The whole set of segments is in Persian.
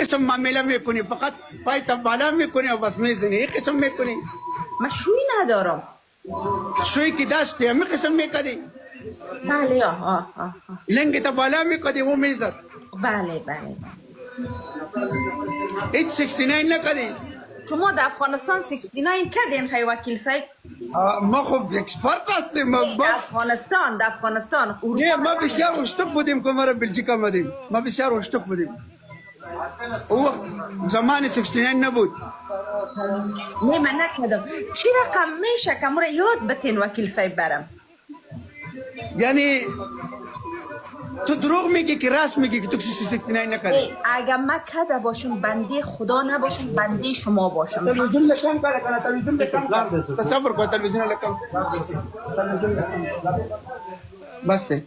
قسم معامله میکنی، فقط پایت بالا میکنی و بس میزنی، این قسم میکنی. من شوی ندارم. شوی که دستی همین قسم میکنی. بله لنگ تا بالا میکنی و میزد. بله بله. هیچ 69 نکردی. شما در افغانستان 69 کردین خیلی وکیل صاحب؟ ما خب اکسپرت هستیم. در افغانستان نه، ما بسیار اشتک بودیم که ما را بلژیک آمدیم. ما بسیار اشتک بودیم. او زمان 69 نبود. نه من نکردم. چی رقم میشه که مرا یاد بتین وکیل صاحب برم؟ یعنی تو دروغ میگی که راست میگی که تو 69 نکردی؟ اگر من کرده باشم بنده خدا نباشم، بنده شما باشم. تلویزیون لکم کار کنه، تلویزیون لکم کار. تصور کن تلویزیون لکم. بسته.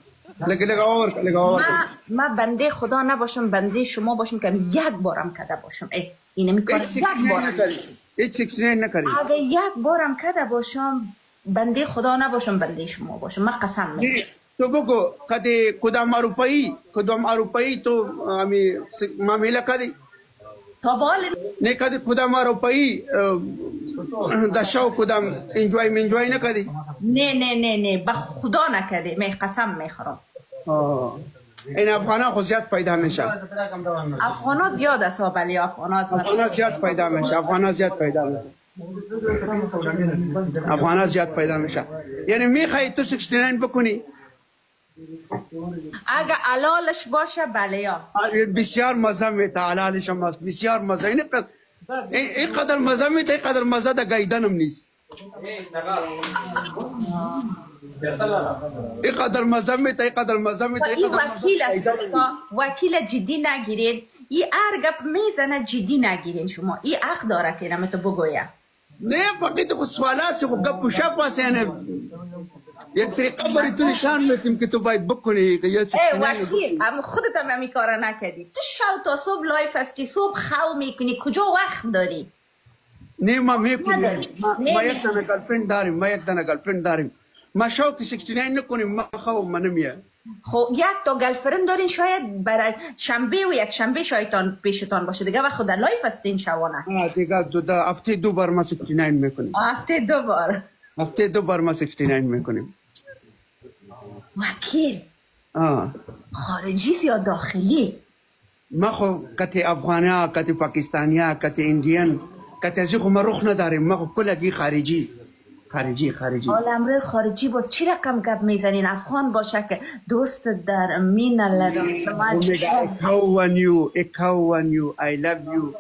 من بنده خدا نباشم، بنده شما باشم که یک بارم کرده باشم. اینه میکنه یک بارم. هیچ 69 نکردی. اگر یک بارم کرده باشم بنده خدا نباشم، بنده شما باشم. من قسم میخورم. تو بگو کدام اروپایی تو همی معامله کردی؟ تا بال نه کدی کدام اروپایی دشاو کدام انجوای نکردی؟ نه به خدا نکردی. من قسم میخورم. این افغانا خود زیاد پیدا میشه. افغانا زیاد است ولی افغانا زیاد پیدا میشه. افغانا زیاد پیدا میشه. یعنی میخوای تو 69 بکنی؟ اگه علالش باشه بله یا بسیار مزه میده. علالش هم بسیار مزه. این قدر مزه میده، این قدر مزه در گایدنم نیست. این قدر مزه میده. این وکیل است. وکیل جدی نگیرین. این هر گپ میزنه جدی نگیرین. شما این حق داره که نمیتو بگویم. نه فقط تو سوالات خو گپ و شپ واسه یک طریقه برای تو نشان میدیم که تو باید بکنی که وکیل هم خودت هم همی کار نکردی. تو شو تا صبح لایف هستی، صبح خو میکنی، کجا وقت داری؟ نه ما میکنیم. ما یک دانه گرلفرند داریم. ما شو که 69 نکنیم. ما خو منمیه. خب یک تا گرلفرند دارین شاید برای شنبه و یک شنبه شایتان پیشتان باشه دیگه و خود لایف هستین شوانه. دیگه هفته 2 بار ما 69 میکنیم. هفته 2 بار ما 69 میکنیم. وکیل خارجی یا داخلی؟ ما خو کتی افغانیا، کتی پاکستانیا، کتی ایندیان، کتی ازی خو ما روخ نداریم. ما خو کلگی خارجی. حالا امروز خارجی باز چی رقم گپ میزنین؟ افغان باشه که دوست در مین لدم شما اکاوانیو I love you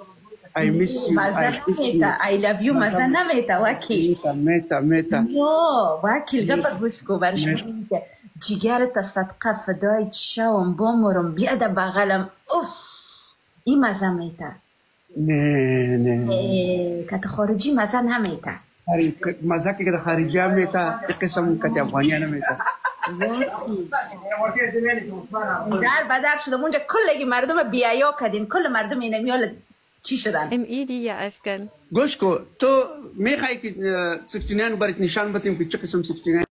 I miss you I love you مزه نمیته وکیل. میتا نو وکیل گپ گوش کو برش بگیم که جگرت صدقه فدای شوم بمرم بیاد بغلم. اوف این مزه میته. نه که خارجی مزه نمیته. مزه که در خارجی هم میته قسم که افغانی نمیته. در بدر شدم اونجا کلگی مردم بیایا کردین. کل مردم اینه میال چی شدن؟ ایدی یا افغان گوش کو تو میخوای که 69 برات نشان بدیم که چه قسم 69